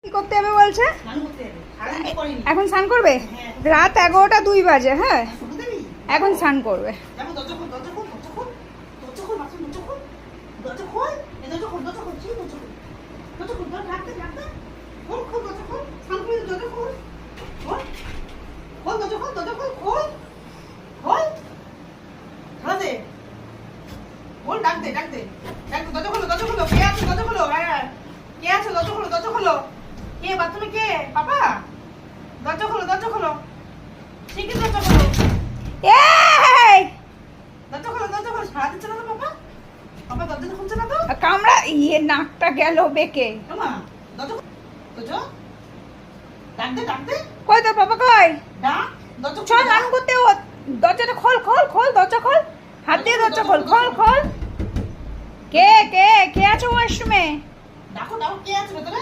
কি করতে হবে বলছে? এখন স্নান করবে? রাত 11টা 2 বাজে। হ্যাঁ এখন স্নান করবে। কে বাথরুমে কে? পাপা দরজা খোলো, দরজা খোলো, ঠিকই দরজা খোলো, এই দরজা খোলো, দরজা খোলো। সারা দিচ্ছে না তো পাপা, পাপা দরজা খুলছে না তো। কামড়া নাকটা গেল বেঁকে। মা দরজা দরজা ডাক দে, ডাক দে, কই তোর পাপা কই? ডাক দরজা চল স্নান করতে। ও দরজাটা খোল খোল খোল, দরজা খোল, হাত দিয়ে দরজা খোল খোল খোল। কে কে কে আছে ওয়াশরুমে? ডাকো, ডাকো, কে আছে ভেতরে?